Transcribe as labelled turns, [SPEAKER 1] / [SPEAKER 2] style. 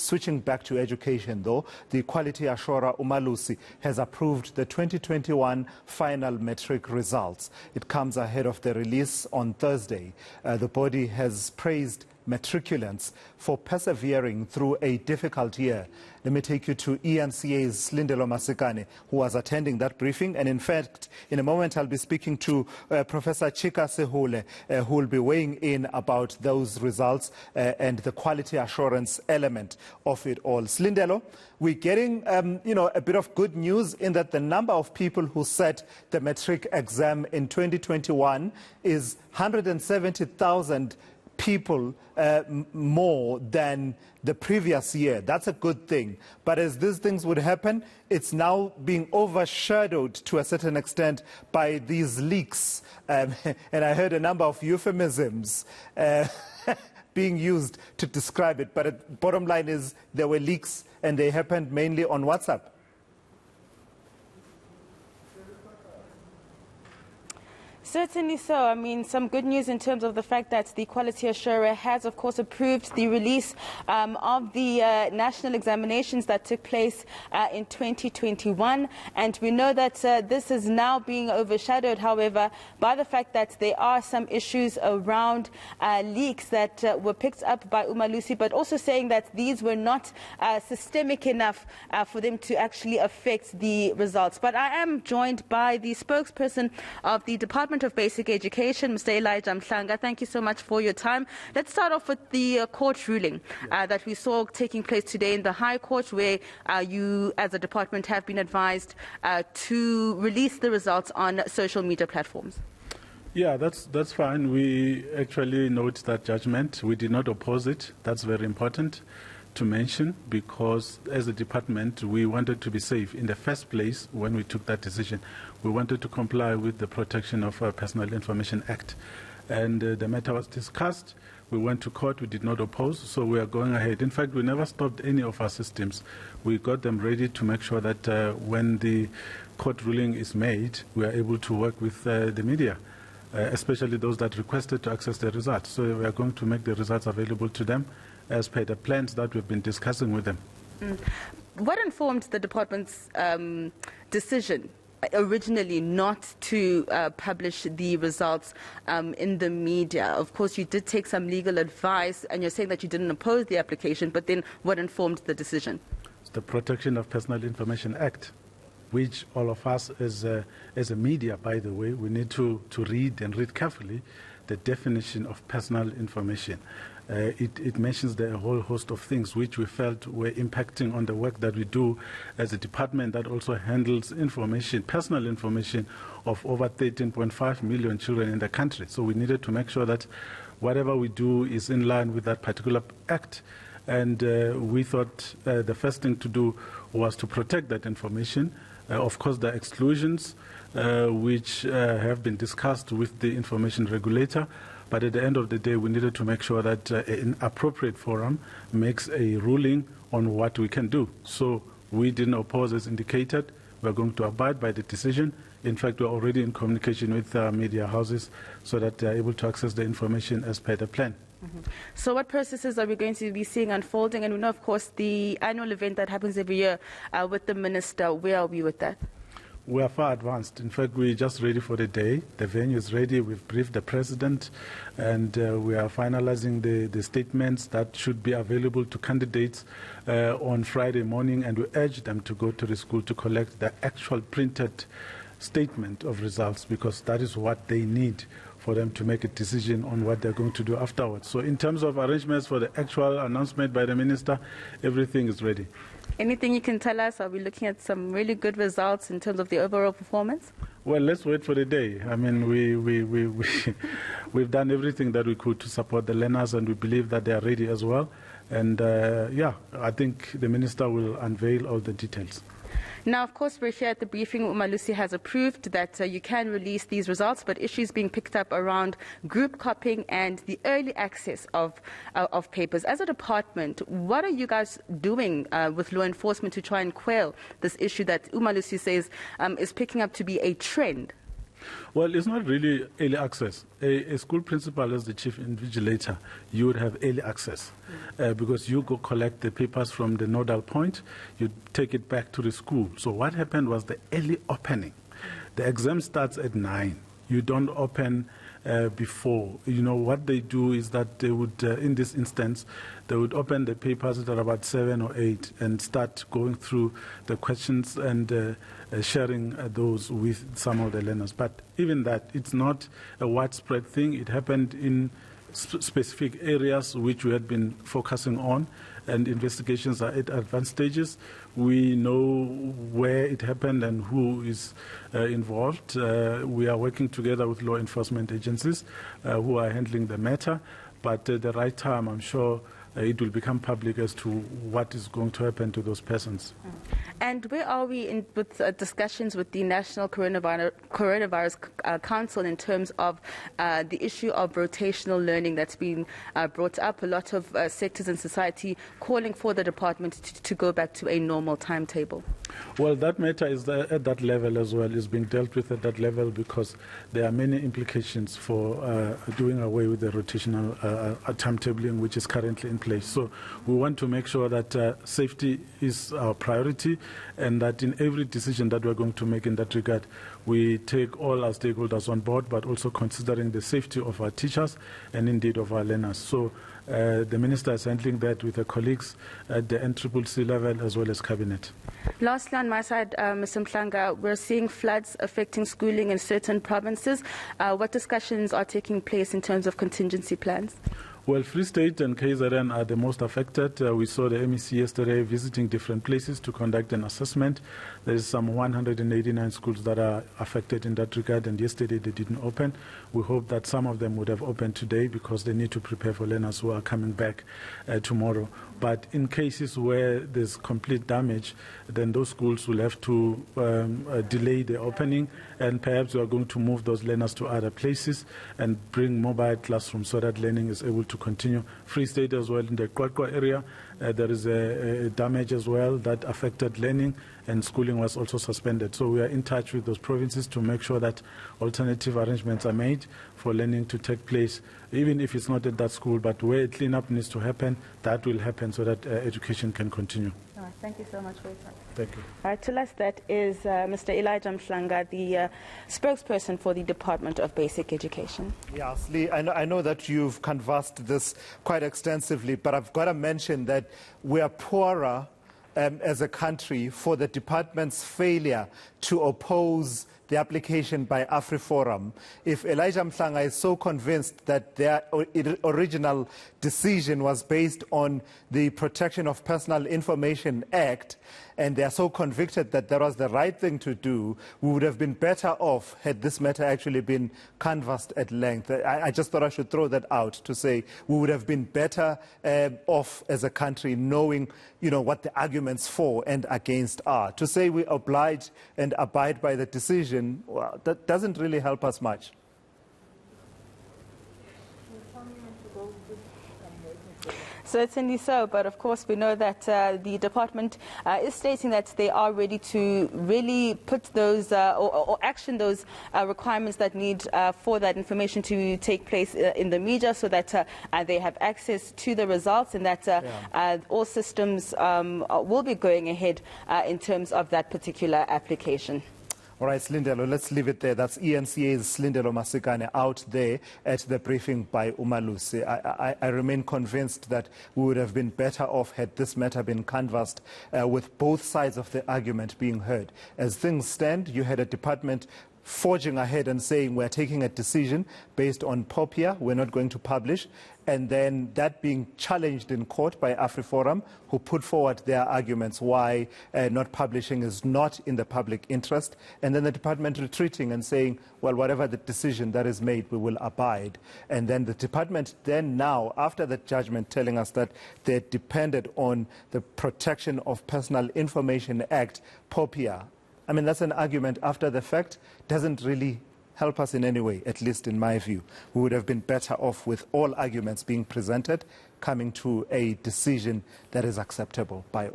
[SPEAKER 1] Switching back to education, though, the quality assurer Umalusi has approved the 2021 final matric results. It comes ahead of the release on Thursday. The body has praised matriculants for persevering through a difficult year. Let me take you to eNCA's Slindelo Masikane, who was attending that briefing. And in fact, in a moment, I'll be speaking to Professor Chika Sehule, who will be weighing in about those results and the quality assurance element of it all. Slindelo, we're getting, a bit of good news in that the number of people who sat the matric exam in 2021 is 170,000 people more than the previous year. That's a good thing. But as these things would happen, it's now being overshadowed to a certain extent by these leaks. And I heard a number of euphemisms being used to describe it. But the bottom line is there were leaks and they happened mainly on WhatsApp.
[SPEAKER 2] Certainly so. I mean, some good news in terms of the fact that the quality assurer has, of course, approved the release of the national examinations that took place in 2021. And we know that this is now being overshadowed, however, by the fact that there are some issues around leaks that were picked up by Umalusi, but also saying that these were not systemic enough for them to actually affect the results. But I am joined by the spokesperson of the Department of Basic Education, Mr. Elijah Mhlanga. Thank you so much for your time. Let's start off with the court ruling that we saw taking place today in the High Court, where you, as a department, have been advised to release the results on social media platforms.
[SPEAKER 3] Yeah, that's fine. We actually note that judgment. We did not oppose it. That's very important to mention, because as a department we wanted to be safe in the first place. When we took that decision, we wanted to comply with the Protection of Personal Information Act, and the matter was discussed. We went to court. We did not oppose, so we are going ahead. In fact, we never stopped any of our systems. We got them ready to make sure that when the court ruling is made, we are able to work with the media, especially those that requested to access the results. So we are going to make the results available to them as per the plans that we've been discussing with them.
[SPEAKER 2] What informed the department's decision originally not to publish the results in the media? Of course, you did take some legal advice, and you're saying that you didn't oppose the application, but then what informed the decision?
[SPEAKER 3] It's the Protection of Personal Information Act, which all of us as a media, by the way, we need to read and read carefully the definition of personal information. It mentions a whole host of things which we felt were impacting on the work that we do as a department that also handles information, personal information of over 13.5 million children in the country. So we needed to make sure that whatever we do is in line with that particular act. And we thought the first thing to do was to protect that information. Of course, the exclusions which have been discussed with the information regulator. But at the end of the day, we needed to make sure that an appropriate forum makes a ruling on what we can do. So we didn't oppose as indicated. We're going to abide by the decision. In fact, we're already in communication with media houses so that they're able to access the information as per the plan.
[SPEAKER 2] So what processes are we going to be seeing unfolding? And we know, of course, the annual event that happens every year with the minister. Where are we with that?
[SPEAKER 3] We are far advanced. In fact, we're just ready for the day. The venue is ready. We've briefed the president, and we are finalizing the statements that should be available to candidates on Friday morning, and we urge them to go to the school to collect the actual printed statement of results, because that is what they need for them to make a decision on what they're going to do afterwards. So in terms of arrangements for the actual announcement by the minister, everything is ready.
[SPEAKER 2] Anything you can tell us? Are we looking at some really good results in terms of the overall performance?
[SPEAKER 3] Well, let's wait for the day. I mean, we've done everything that we could to support the learners, and we believe that they are ready as well. And I think the minister will unveil all the details.
[SPEAKER 2] Now, of course, we're here at the briefing. Umalusi has approved that you can release these results, but issues being picked up around group copying and the early access of papers. As a department, what are you guys doing with law enforcement to try and quell this issue that Umalusi says is picking up to be a trend?
[SPEAKER 3] Well, it's not really early access. A school principal, as the chief invigilator, you would have early access because you go collect the papers from the nodal point, you take it back to the school. So what happened was the early opening. The exam starts at 9. You don't open before. You know, what they do is that they would, in this instance, they would open the papers at about 7 or 8 and start going through the questions and sharing those with some of the learners. But even that, it's not a widespread thing. It happened in specific areas which we had been focusing on, and investigations are at advanced stages. We know where it happened and who is involved. We are working together with law enforcement agencies who are handling the matter, but at the right time, I'm sure it will become public as to what is going to happen to those persons.
[SPEAKER 2] And where are we with discussions with the National Coronavirus Council in terms of the issue of rotational learning that's been brought up? A lot of sectors in society calling for the department to go back to a normal timetable.
[SPEAKER 3] Well, that matter is at that level as well, is being dealt with at that level because there are many implications for doing away with the rotational timetabling which is currently in place. So we want to make sure that safety is our priority and that in every decision that we're going to make in that regard, we take all our stakeholders on board, but also considering the safety of our teachers and indeed of our learners. So the Minister is handling that with her colleagues at the NCCC level as well as Cabinet.
[SPEAKER 2] Lastly, on my side, Mr. Mhlanga, we're seeing floods affecting schooling in certain provinces. What discussions are taking place in terms of contingency plans?
[SPEAKER 3] Well, Free State and KZN are the most affected. We saw the MEC yesterday visiting different places to conduct an assessment. There is some 189 schools that are affected in that regard, and yesterday they didn't open. We hope that some of them would have opened today because they need to prepare for learners who are coming back tomorrow. But in cases where there's complete damage, then those schools will have to delay the opening, and perhaps we are going to move those learners to other places and bring mobile classrooms so that learning is able to continue. Free State as well in the Kwakwa area, there is a damage as well that affected learning, and schooling was also suspended. So we are in touch with those provinces to make sure that alternative arrangements are made for learning to take place, even if it's not at that school, but where cleanup needs to happen, that will happen so that education can continue.
[SPEAKER 2] All right, thank you so much for your time.
[SPEAKER 3] Thank you.
[SPEAKER 2] All right, to us, that is Mr. Elijah Mhlanga, the spokesperson for the Department of Basic Education.
[SPEAKER 1] Yes, Lee, I know that you've canvassed this quite extensively, but I've got to mention that we are poorer as a country for the department's failure to oppose the application by AfriForum. If Elijah Mhlanga is so convinced that their original decision was based on the Protection of Personal Information Act, and they are so convicted that that was the right thing to do, we would have been better off had this matter actually been canvassed at length. I just thought I should throw that out to say we would have been better off as a country knowing, you know, what the arguments for and against are. To say we oblige and abide by the decision, well, that doesn't really help us much.
[SPEAKER 2] Certainly so, but of course we know that the department is stating that they are ready to really put those or action those requirements that need for that information to take place in the media, so that they have access to the results, and that all systems will be going ahead in terms of that particular application.
[SPEAKER 1] All right, Slindelo, let's leave it there. That's eNCA's Slindelo Masikane out there at the briefing by Umalusi. I remain convinced that we would have been better off had this matter been canvassed with both sides of the argument being heard. As things stand, you had a department forging ahead and saying we're taking a decision based on POPIA, we're not going to publish, and then that being challenged in court by AfriForum, who put forward their arguments why not publishing is not in the public interest, and then the department retreating and saying, well, whatever the decision that is made, we will abide. And then the department then now, after that judgment, telling us that they depended on the Protection of Personal Information Act, POPIA. I mean, that's an argument after the fact, doesn't really help us in any way, at least in my view. We would have been better off with all arguments being presented, coming to a decision that is acceptable by all.